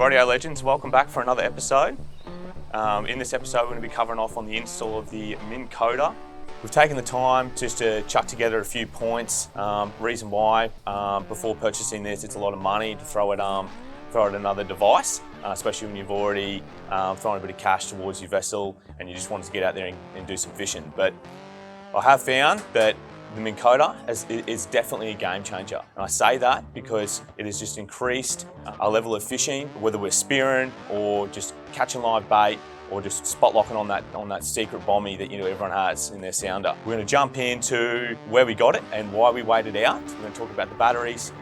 Rightio legends, welcome back for another episode. In this episode we're going to be covering off on the install of the Minn Kota. We've taken the time just to chuck together a few points. Reason why, before purchasing this, it's a lot of money to throw at another device, especially when you've already thrown a bit of cash towards your vessel and you just wanted to get out there and do some fishing. But I have found that the Minn Kota is definitely a game changer. And I say that because it has just increased our level of fishing, whether we're spearing or just catching live bait or just spot locking on that secret bommy that everyone has in their sounder. We're going to jump into where we got it and why we waited out. We're going to talk about the batteries,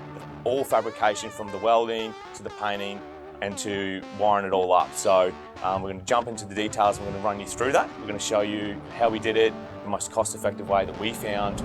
all fabrication from the welding to the painting and to wiring it all up. So we're going to jump into the details. We're going to run you through that. We're going to show you how we did it, the most cost-effective way that we found.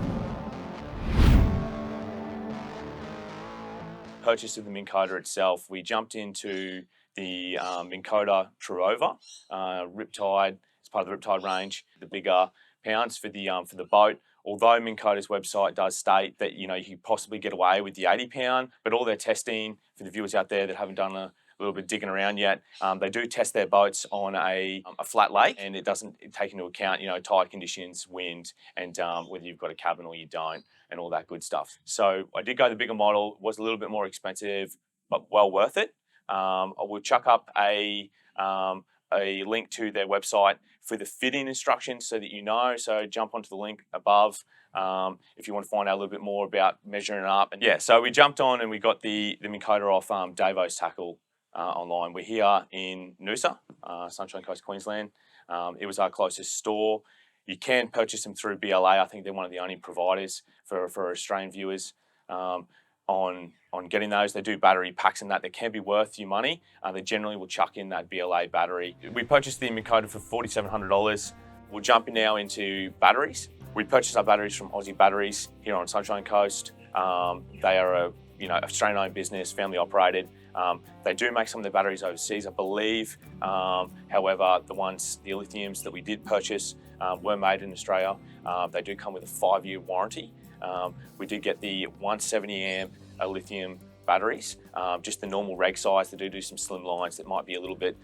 Purchase of the Minn Kota itself, we jumped into the Minn Kota Terrova, Riptide. It's part of the Riptide range. The bigger pounds for the boat. Although Minn Kota's website does state that you could possibly get away with the 80-pound, but all their testing for the viewers out there that haven't done a little bit of digging around yet, they do test their boats on a flat lake, and it doesn't take into account tide conditions, wind, and whether you've got a cabin or you don't, and all that good stuff. So I did go the bigger model. It was a little bit more expensive, but well worth it. I will chuck up a link to their website for the fitting instructions so that you know. So jump onto the link above if you want to find out a little bit more about measuring it up. And yeah, so we jumped on and we got the Minn Kota off Davo's Tackle online. We're here in Noosa, Sunshine Coast, Queensland. It was our closest store. You can purchase them through BLA. I think they're one of the only providers for Australian viewers on getting those. They do battery packs and that can be worth you money. They generally will chuck in that BLA battery. We purchased the Minn Kota for $4,700. We'll jump in now into batteries. We purchased our batteries from Aussie Batteries here on Sunshine Coast. They are a Australian-owned business, family operated. They do make some of their batteries overseas, I believe. However, the lithiums that we did purchase were made in Australia. They do come with a 5-year warranty. We did get the 170 amp lithium batteries, just the normal reg size. They do some slim lines that might be a little bit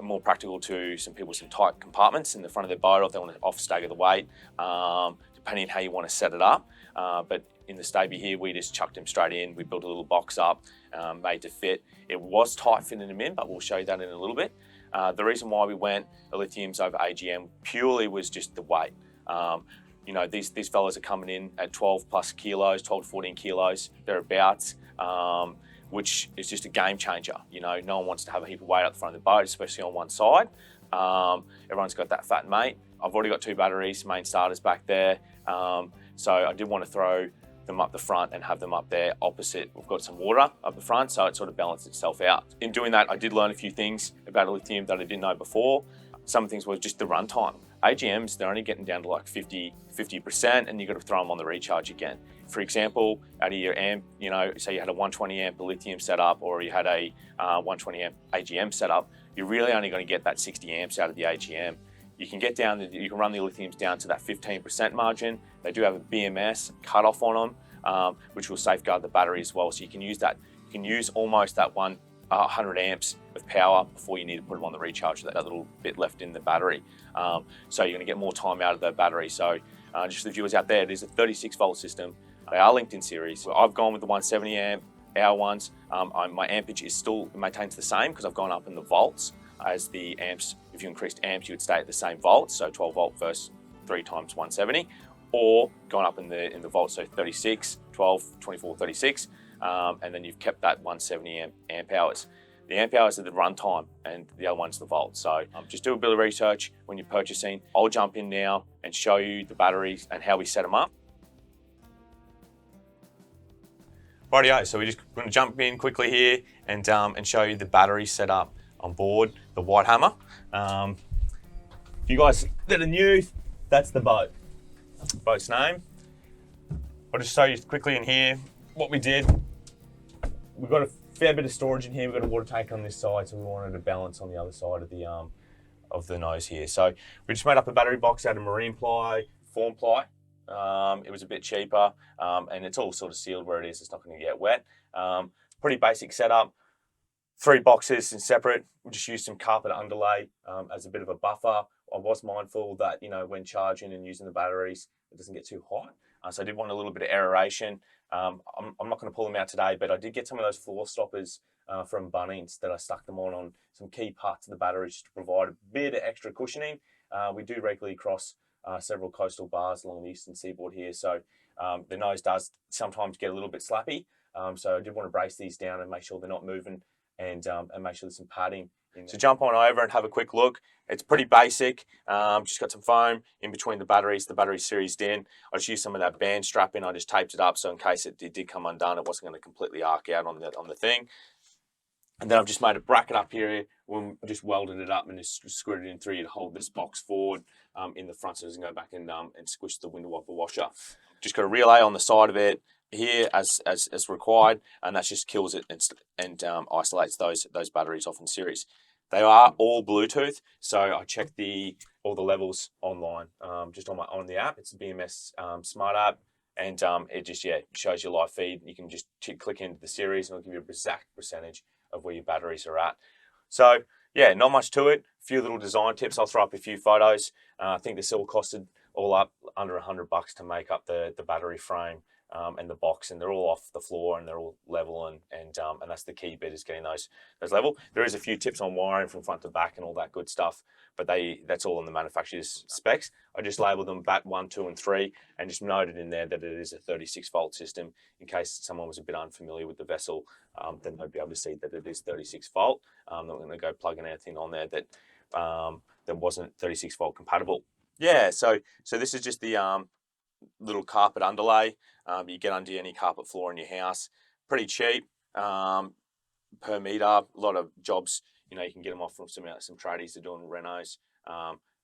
more practical to some people with some tight compartments in the front of their boat, or if they want to off stagger the weight, depending on how you want to set it up. But in the Staby here, we just chucked them straight in. We built a little box up, made to fit. It was tight fitting them in, but we'll show you that in a little bit. The reason why we went lithiums over AGM purely was just the weight. These fellas are coming in at 12 plus kilos, 12 to 14 kilos, thereabouts, which is just a game changer. No one wants to have a heap of weight up the front of the boat, especially on one side. Everyone's got that fat mate. I've already got 2 batteries, main starters back there. So I did want to throw them up the front and have them up there opposite. We've got some water up the front, so it sort of balanced itself out. In doing that, I did learn a few things about a lithium that I didn't know before. Some things was just the runtime. AGMs, they're only getting down to like 50%, and you've got to throw them on the recharge again. For example, out of your amp, say you had a 120 amp lithium setup, or you had a 120 amp AGM setup, you're really only going to get that 60 amps out of the AGM. You can you can run the lithiums down to that 15% margin. They do have a BMS cutoff on them, which will safeguard the battery as well. So you can use that. You can use almost that 100 amps of power before you need to put them on the recharge, that little bit left in the battery. So you're going to get more time out of the battery. So just for the viewers out there, it is a 36 volt system. They are linked in series. So I've gone with the 170 amp hour ones. My ampage is still maintains the same because I've gone up in the volts as the amps. If you increased amps, you would stay at the same volts. So 12 volt versus 3 times 170, or going up in the volts. So 36, 12, 24, 36. And then you've kept that 170 amp hours. The amp hours are the runtime, and the other one's the volt. So just do a bit of research when you're purchasing. I'll jump in now and show you the batteries and how we set them up. Rightio, so we're just going to jump in quickly here and show you the battery setup on board the White Hammer. You guys that are new, that's the boat. That's the boat's name. I'll just show you quickly in here what we did. We've got a fair bit of storage in here. We've got a water tank on this side, so we wanted to balance on the other side of the nose here. So we just made up a battery box out of marine ply, form ply. It was a bit cheaper, and it's all sort of sealed where it is. It's not going to get wet. Pretty basic setup. 3 boxes and separate. We just used some carpet underlay as a bit of a buffer. I was mindful that, you know, when charging and using the batteries, it doesn't get too hot. So I did want a little bit of aeration. I'm not going to pull them out today, but I did get some of those floor stoppers from Bunnings that I stuck them on some key parts of the batteries just to provide a bit of extra cushioning. We do regularly cross several coastal bars along the eastern seaboard here, so the nose does sometimes get a little bit slappy. So I did want to brace these down and make sure they're not moving, and make sure there's some padding. So jump on over and have a quick look. It's pretty basic. Just got some foam in between the batteries series in. I just used some of that band strapping. I just taped it up so in case it did come undone, it wasn't going to completely arc out on the thing. And then I've just made a bracket up here. We just welded it up and just screwed it in through to hold this box forward in the front so it doesn't go back and squish the window wiper washer. Just got a relay on the side of it here as required, and that just kills it and isolates those batteries off in series. They are all Bluetooth, so I checked all the levels online, just on the app. It's a BMS smart app, and it just shows your live feed. You can just click into the series, and it'll give you an exact percentage of where your batteries are at. So yeah, not much to it. A few little design tips. I'll throw up a few photos. I think this all costed all up under $100 to make up the battery frame and the box, and they're all off the floor and they're all level, and that's the key bit, is getting those level. There is a few tips on wiring from front to back and all that good stuff, but that's all in the manufacturer's specs. I just labeled them BAT 1, 2, and 3, and just noted in there that it is a 36-volt system. In case someone was a bit unfamiliar with the vessel, then they'd be able to see that it is 36-volt. I'm not going to go plugging anything on there that wasn't 36-volt compatible. Yeah, so this is just the little carpet underlay. You get under any carpet floor in your house. Pretty cheap per meter. A lot of jobs, you can get them off from some tradies that are doing renos.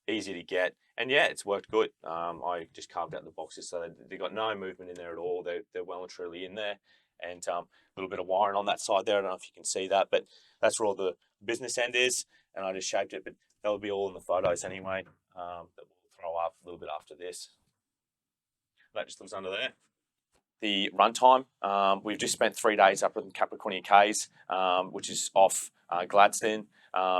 Easy to get, and yeah, it's worked good. I just carved out the boxes so they got no movement in there at all. They're well and truly in there, and a little bit of wiring on that side there. I don't know if you can see that, but that's where all the business end is, and I just shaped it, but that'll be all in the photos anyway, that we'll throw up a little bit after this. That just lives under there. The runtime, we've just spent 3 days up in Capricornia Cays, which is off Gladstone,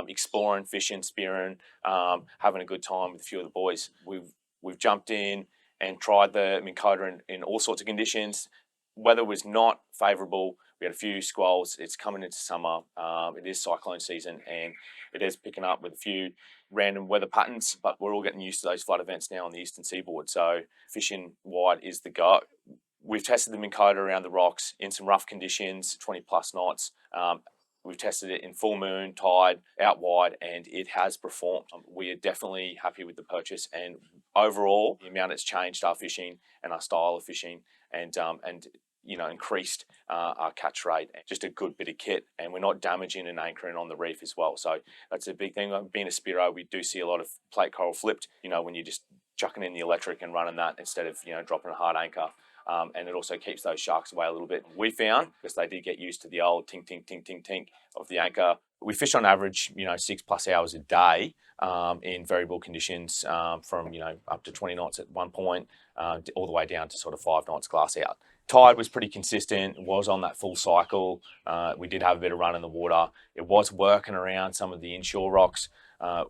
exploring, fishing, spearing, having a good time with a few of the boys. We've jumped in and tried the Minn Kota in all sorts of conditions. Weather was not favourable. We had a few squalls. It's coming into summer. It is cyclone season, and it is picking up with a few random weather patterns, but we're all getting used to those flood events now on the eastern seaboard. So fishing wide is the go. We've tested the Minn Kota around the rocks in some rough conditions, 20 plus knots. We've tested it in full moon, tide, out wide, and it has performed. We are definitely happy with the purchase, and overall, the amount it's changed our fishing and our style of fishing, and increased our catch rate. Just a good bit of kit, and we're not damaging and anchoring on the reef as well. So that's a big thing. Being a Spiro, we do see a lot of plate coral flipped, when you're just chucking in the electric and running that instead of, dropping a hard anchor. And it also keeps those sharks away a little bit. We found, because they did get used to the old tink, tink, tink, tink, tink of the anchor, we fish on average, 6+ hours a day in variable conditions, from, up to 20 knots at one point, all the way down to sort of 5 knots glass out. Tide was pretty consistent. It was on that full cycle. We did have a bit of run in the water. It was working around some of the inshore rocks.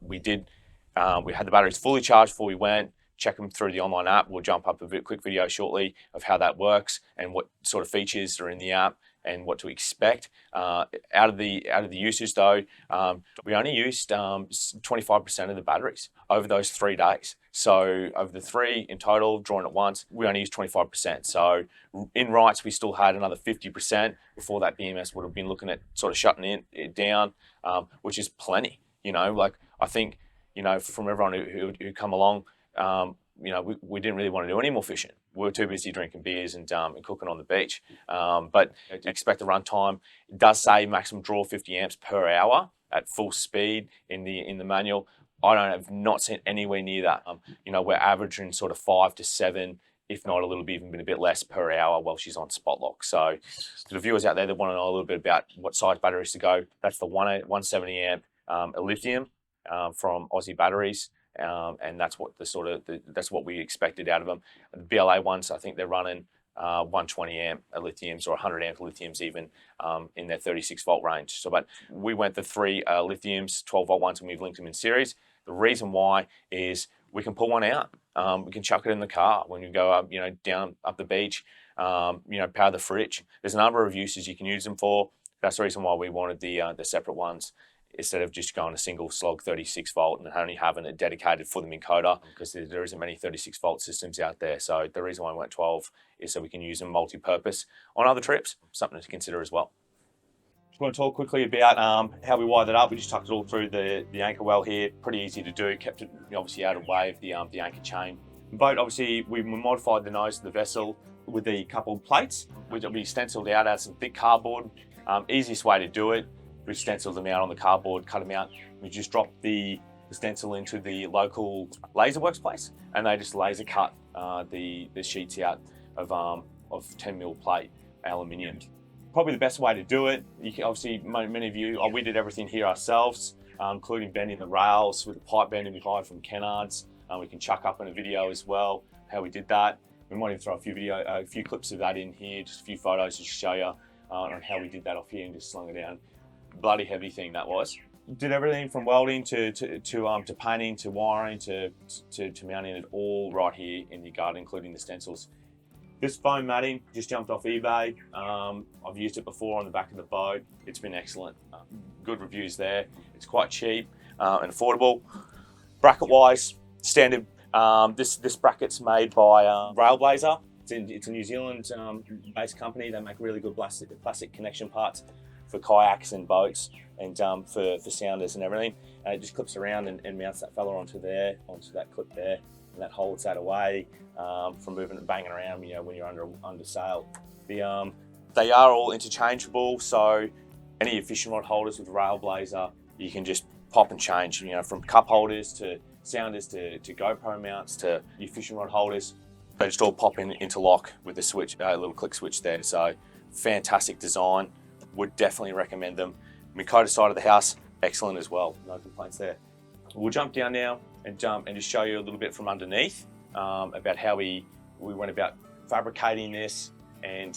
We had the batteries fully charged before we went. Check them through the online app. We'll jump up a quick video shortly of how that works and what sort of features are in the app and what to expect. Out of the usage though, we only used 25% of the batteries over those 3 days. So over the 3 in total, drawing at once, we only used 25%. So in rights, we still had another 50% before that BMS would have been looking at sort of shutting it down, which is plenty. I think, from everyone who come along, we didn't really want to do any more fishing. We were too busy drinking beers and cooking on the beach. But expect the runtime. It does say maximum draw 50 amps per hour at full speed in the manual. I've not seen anywhere near that. We're averaging sort of 5 to 7, if not a little bit, even a bit less per hour while she's on spot lock. So to the viewers out there that want to know a little bit about what size batteries to go, that's the 170 amp lithium from Aussie Batteries. And that's what that's what we expected out of them. The BLA ones, I think they're running 120 amp lithiums or 100 amp lithiums even in their 36 volt range. So, but we went the 3 lithiums, 12 volt ones, and we've linked them in series. The reason why is we can pull one out. We can chuck it in the car when you go up, down up the beach. Power the fridge. There's a number of uses you can use them for. That's the reason why we wanted the separate ones, instead of just going a single slog 36 volt and only having it dedicated for the Minn Kota, because there isn't many 36 volt systems out there. So the reason why we went 12 is so we can use them multi-purpose on other trips. Something to consider as well. Just want to talk quickly about how we wired it up. We just tucked it all through the anchor well here. Pretty easy to do. Kept it obviously out of the way of the anchor chain. The boat, obviously, we modified the nose of the vessel with the coupled plates, which will be stenciled out as some thick cardboard. Easiest way to do it, we stenciled them out on the cardboard, cut them out. We just dropped the stencil into the local laser works place, and they just laser cut the sheets out of 10 mil plate aluminium. Probably the best way to do it. You can, obviously, many of you, we did everything here ourselves, including bending the rails with the pipe bending we hired from Kennards. We can chuck up in a video as well how we did that. We might even throw a few clips of that in here, just a few photos to show you on how we did that off here and just slung it down. Bloody heavy thing that was. Did everything from welding to painting to wiring to mounting it all right here in the garden, including the stencils. This foam matting just jumped off eBay. I've used it before on the back of the boat. It's been excellent. Good reviews there. It's quite cheap and affordable. Bracket wise, standard. This bracket's made by Railblazer. It's a New Zealand based company. They make really good plastic connection parts for kayaks and boats and for sounders and everything. And it just clips around and mounts that fella onto that clip there, and that holds that away from moving and banging around when you're under sail. They are all interchangeable, so any fishing rod holders with Railblazer, you can just pop and change, from cup holders to sounders to GoPro mounts to your fishing rod holders. They just all pop into lock with the switch, little click switch there. So fantastic design. Would definitely recommend them. Minn Kota side of the house, excellent as well. No complaints there. We'll jump down now and just show you a little bit from underneath about how we went about fabricating this and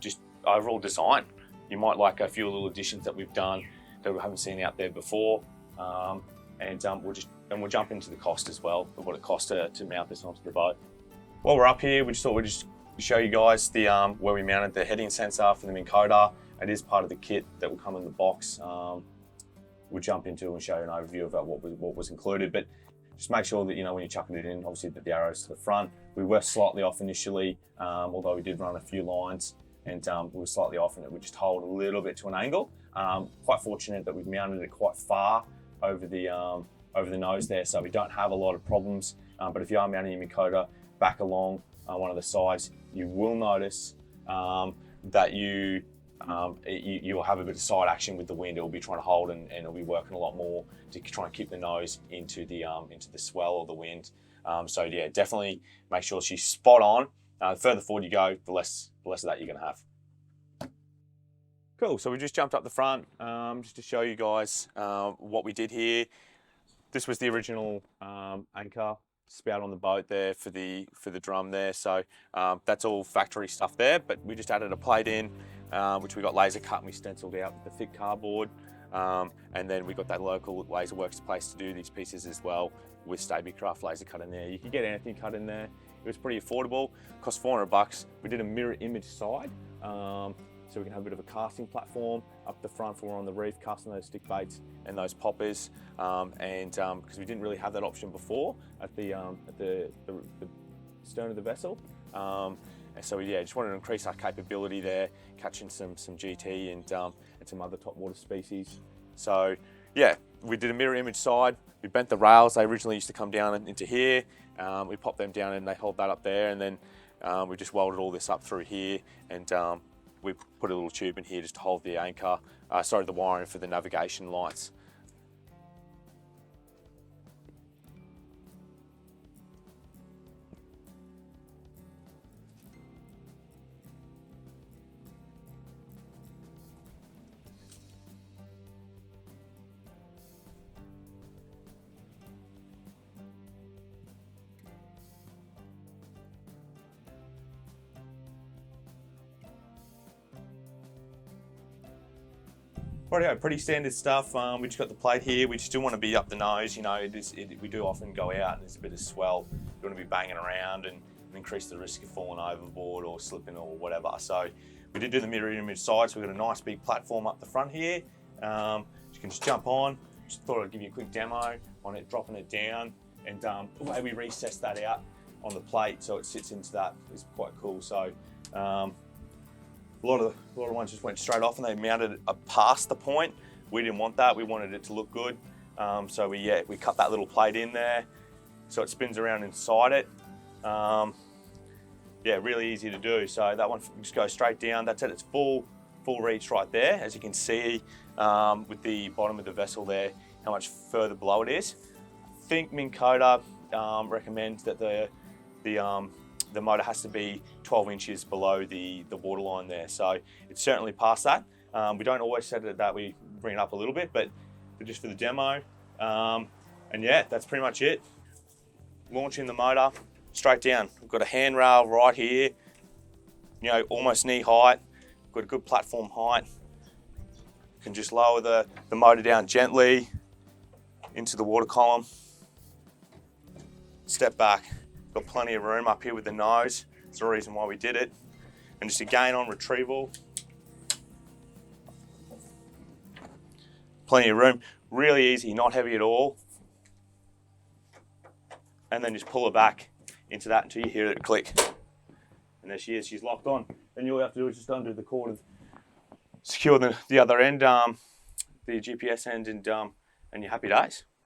just overall design. You might like a few little additions that we've done that we haven't seen out there before, we'll jump into the cost as well of what it costs to mount this onto the boat. While we're up here, we just thought we'd just show you guys the where we mounted the heading sensor for the Minn Kota. It is part of the kit that will come in the box. We'll jump into and show you an overview of what was included, but just make sure that when you're chucking it in, obviously that the arrows to the front. We were slightly off initially, although we did run a few lines, and we were slightly off, and it would just hold a little bit to an angle. Quite fortunate that we've mounted it quite far over the nose there, so we don't have a lot of problems. But if you are mounting your Minn Kota back along one of the sides, you will notice that you will have a bit of side action with the wind. It will be trying to hold, and it'll be working a lot more to try and keep the nose into the swell or the wind. So yeah, definitely make sure she's spot on. The further forward you go, the less of that you're going to have. Cool. So we just jumped up the front just to show you guys what we did here. This was the original anchor spout on the boat there for the drum there. So that's all factory stuff there, but we just added a plate in, which we got laser cut and we stenciled out with the thick cardboard. And then we got that local laser works place to do these pieces as well with Staby Craft laser cut in there. You can get anything cut in there. It was pretty affordable, cost $400. We did a mirror image side, so we can have a bit of a casting platform up the front for on the reef, casting those stick baits and those poppers. Because we didn't really have that option before at the stern of the vessel. And so yeah, just wanted to increase our capability there, catching some GT and some other top water species. So yeah, we did a mirror image side. We bent the rails. They originally used to come down into here. We popped them down and they hold that up there, and then we just welded all this up through here, and we put a little tube in here just to hold the anchor, the wiring for the navigation lights. Rightio, pretty standard stuff. We just got the plate here. We still want to be up the nose. You know, we do often go out and there's a bit of swell. You want to be banging around and increase the risk of falling overboard or slipping or whatever. So we did do the mirror image side, so we've got a nice big platform up the front here. You can just jump on. Just thought I'd give you a quick demo on it, dropping it down, and the way we recess that out on the plate so it sits into that is quite cool. So a lot of ones just went straight off and they mounted it past the point. We didn't want that. We wanted it to look good. So we cut that little plate in there so it spins around inside it. Yeah, really easy to do. So that one just goes straight down. That's at its full reach right there. As you can see with the bottom of the vessel there, how much further below it is. I think Minn Kota recommends that the motor has to be 12 inches below the waterline there. So it's certainly past that. We don't always set it at that. We bring it up a little bit, but just for the demo. And yeah, that's pretty much it. Launching the motor straight down. We've got a handrail right here, you know, almost knee height. Got a good platform height. You can just lower the motor down gently into the water column. Step back. Got plenty of room up here with the nose. That's the reason why we did it. And just again on retrieval. Plenty of room. Really easy, not heavy at all. And then just pull her back into that until you hear it click. And there she is, she's locked on. Then all you have to do is just undo the cord and secure the other end, the GPS end, and you're happy days.